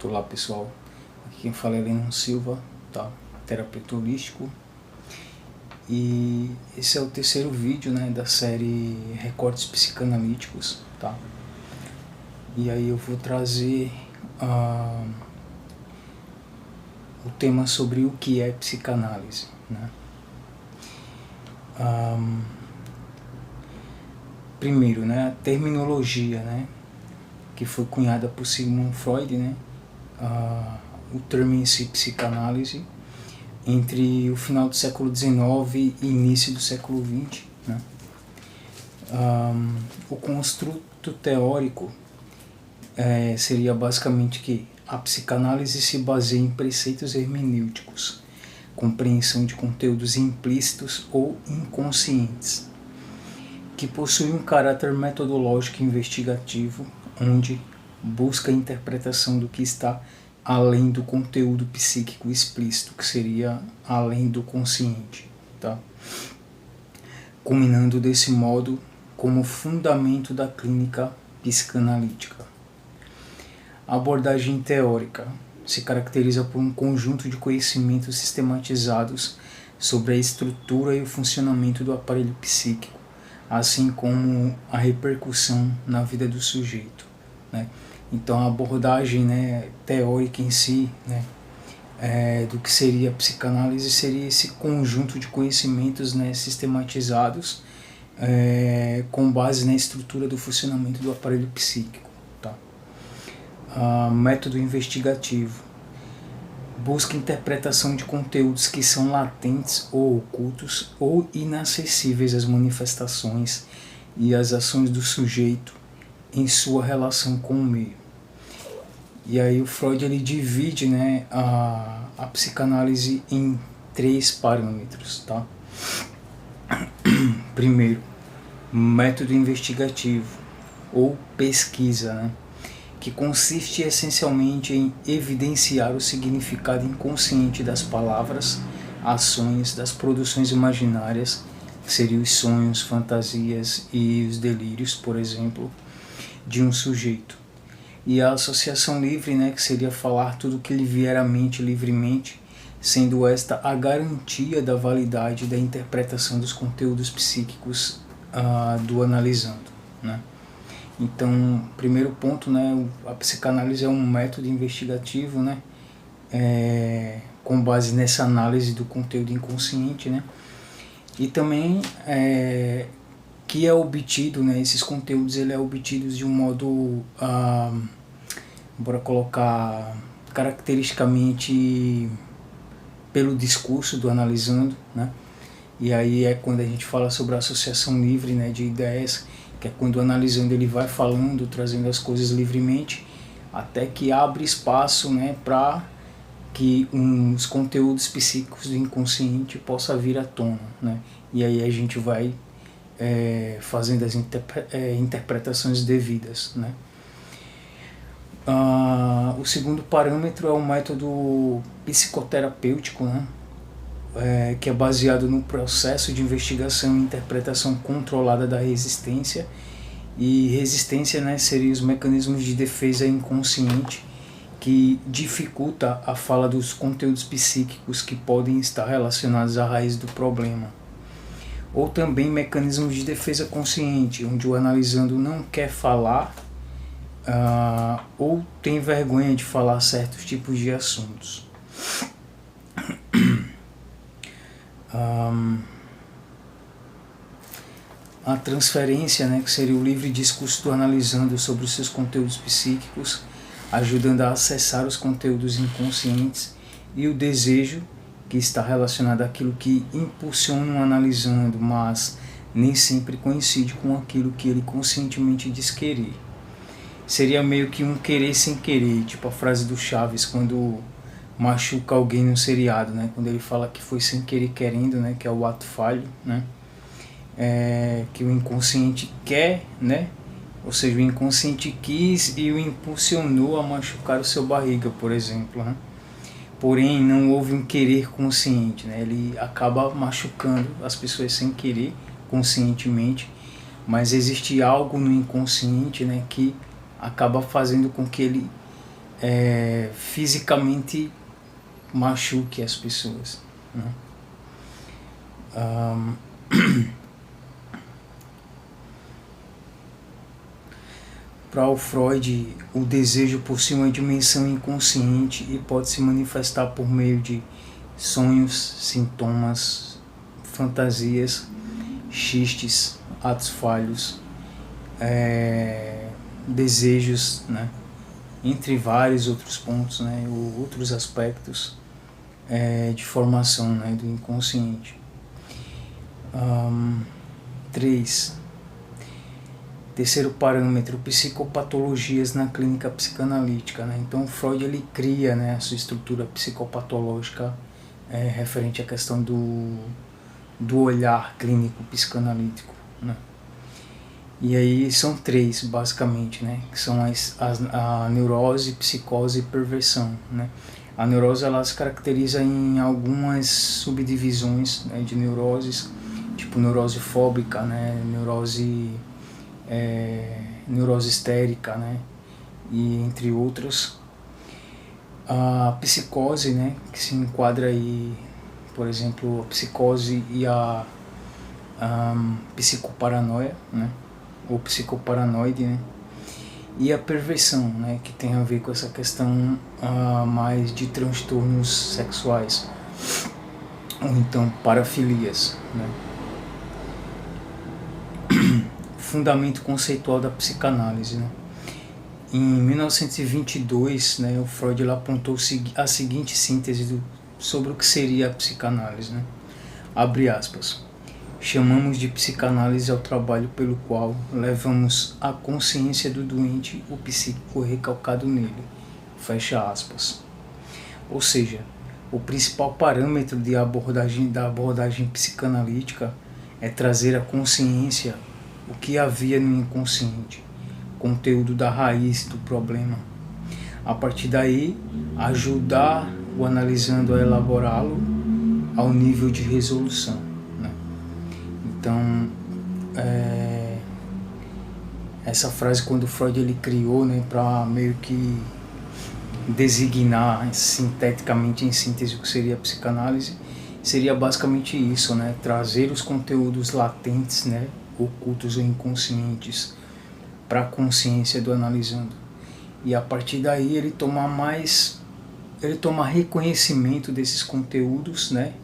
Olá pessoal, aqui quem fala é Lennon Silva, tá? Terapeuta holístico, e esse é o terceiro vídeo, né, da série Recortes Psicanalíticos, tá? E aí eu vou trazer o tema sobre o que é psicanálise, né? Primeiro, né, a terminologia, né, que foi cunhada por Sigmund Freud, né? O termo em si, psicanálise, entre o final do século XIX e início do século XX, né? O construto teórico seria basicamente que a psicanálise se baseia em preceitos hermenêuticos, compreensão de conteúdos implícitos ou inconscientes, que possuem um caráter metodológico e investigativo, onde busca a interpretação do que está além do conteúdo psíquico explícito, que seria além do consciente, tá? Culminando desse modo como fundamento da clínica psicanalítica. A abordagem teórica se caracteriza por um conjunto de conhecimentos sistematizados sobre a estrutura e o funcionamento do aparelho psíquico, assim como a repercussão na vida do sujeito, né? Então a abordagem, né, teórica em si, né, do que seria a psicanálise seria esse conjunto de conhecimentos, né, sistematizados com base na estrutura do funcionamento do aparelho psíquico, tá? Método investigativo busca interpretação de conteúdos que são latentes ou ocultos ou inacessíveis às manifestações e às ações do sujeito em sua relação com o meio. E aí o Freud ele divide, né, a psicanálise em 3 parâmetros, tá? Primeiro, método investigativo ou pesquisa, né, que consiste essencialmente em evidenciar o significado inconsciente das palavras, ações, das produções imaginárias, que seriam os sonhos, fantasias e os delírios, por exemplo, de um sujeito. E a associação livre, né, que seria falar tudo que lhe vier à mente livremente, sendo esta a garantia da validade da interpretação dos conteúdos psíquicos do analisando, né? Então, primeiro ponto, né, a psicanálise é um método investigativo, né, com base nessa análise do conteúdo inconsciente, né, e também que é obtido, né, esses conteúdos ele é obtidos de um modo, bora colocar, caracteristicamente pelo discurso do analisando, né, e aí é quando a gente fala sobre a associação livre, né, de ideias, que é quando o analisando ele vai falando, trazendo as coisas livremente, até que abre espaço, né, para que os conteúdos psíquicos do inconsciente possa vir à tona, né, e aí a gente vai fazendo as interpretações devidas, né. O segundo parâmetro é o método psicoterapêutico, né, que é baseado no processo de investigação e interpretação controlada da resistência. E resistência, né, seria os mecanismos de defesa inconsciente que dificulta a fala dos conteúdos psíquicos que podem estar relacionados à raiz do problema. Ou também mecanismos de defesa consciente, onde o analisando não quer falar ou tem vergonha de falar certos tipos de assuntos. A transferência, né, que seria o livre discurso do analisando sobre os seus conteúdos psíquicos, ajudando a acessar os conteúdos inconscientes, e o desejo, que está relacionado àquilo que impulsiona o analisando, mas nem sempre coincide com aquilo que ele conscientemente diz querer. Seria meio que um querer sem querer, tipo a frase do Chaves quando machuca alguém no seriado, né? Quando ele fala que foi sem querer querendo, né? Que é o ato falho, né? Que o inconsciente quer, né? Ou seja, o inconsciente quis e o impulsionou a machucar o seu barriga, por exemplo, né? Porém, não houve um querer consciente, né? Ele acaba machucando as pessoas sem querer, conscientemente, mas existe algo no inconsciente, né, que acaba fazendo com que ele fisicamente machuque as pessoas, né? Para o Freud, o desejo possui uma dimensão inconsciente e pode se manifestar por meio de sonhos, sintomas, fantasias, xistes, atos falhos, desejos, né? Entre vários outros pontos, né? Ou outros aspectos de formação, né? Do inconsciente. 3. Terceiro parâmetro, psicopatologias na clínica psicanalítica, né? Então Freud ele cria, né, a sua estrutura psicopatológica referente à questão do olhar clínico psicanalítico, né? E aí são 3 basicamente, né, que são a neurose, psicose e perversão, né? A neurose ela se caracteriza em algumas subdivisões, né, de neuroses, tipo neurose fóbica, né, neurose histérica, né, e entre outras. A psicose, né, que se enquadra aí, por exemplo, a psicose e a psicoparanoia, né, ou psicoparanoide, né, e a perversão, né, que tem a ver com essa questão mais de transtornos sexuais, ou então parafilias, né. Fundamento conceitual da psicanálise, né. Em 1922, né, o Freud apontou a seguinte síntese sobre o que seria a psicanálise, né. Abre aspas. Chamamos de psicanálise ao trabalho pelo qual levamos à consciência do doente o psíquico recalcado nele. Fecha aspas. Ou seja, o principal parâmetro da abordagem psicanalítica é trazer à consciência o que havia no inconsciente, conteúdo da raiz do problema. A partir daí, ajudar o analisando a elaborá-lo ao nível de resolução, né? Então, essa frase quando Freud ele criou, né, para meio que designar sinteticamente em síntese o que seria a psicanálise, seria basicamente isso, né? Trazer os conteúdos latentes, né, ocultos ou inconscientes para a consciência do analisando. E a partir daí ele toma reconhecimento desses conteúdos, né,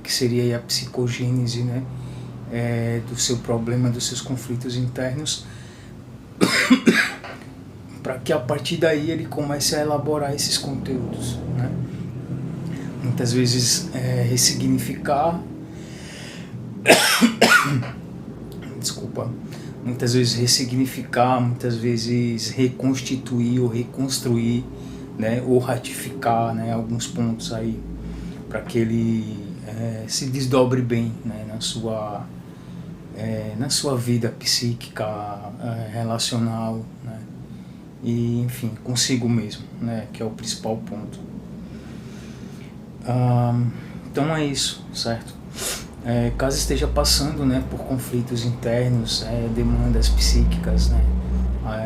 que seria aí a psicogênese, né, do seu problema, dos seus conflitos internos, para que a partir daí ele comece a elaborar esses conteúdos, né. Muitas vezes ressignificar, desculpa, muitas vezes ressignificar, muitas vezes reconstituir ou reconstruir, né, ou ratificar, né, alguns pontos aí, para que ele se desdobre bem, né, na sua vida psíquica, relacional, né, e enfim, consigo mesmo, né, que é o principal ponto. Então é isso, certo? Caso esteja passando, né, por conflitos internos, demandas psíquicas, né,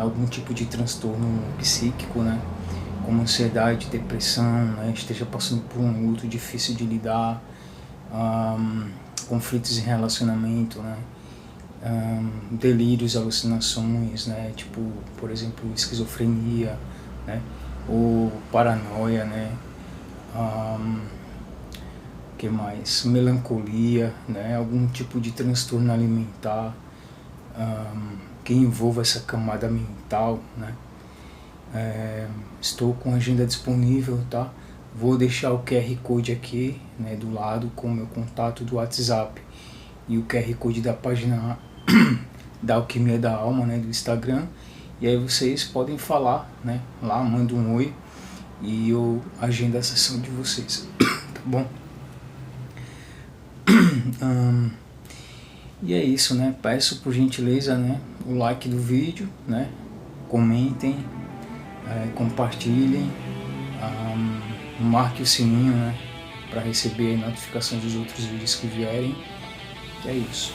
algum tipo de transtorno psíquico, né, como ansiedade, depressão, né, esteja passando por um luto difícil de lidar, conflitos em relacionamento, né, delírios, alucinações, né, tipo, por exemplo, esquizofrenia, né, ou paranoia, né, que mais? Melancolia, né? Algum tipo de transtorno alimentar que envolva essa camada mental, né? Estou com a agenda disponível, tá? Vou deixar o QR Code aqui, né, do lado com o meu contato do WhatsApp e o QR Code da página da Alquimia da Alma, né, do Instagram. E aí vocês podem falar, né, lá, manda um oi e eu agendo a sessão de vocês, tá bom? E é isso, né? Peço por gentileza, né, o like do vídeo, né? Comentem, compartilhem, marque o sininho, né, para receber notificações dos outros vídeos que vierem. E é isso.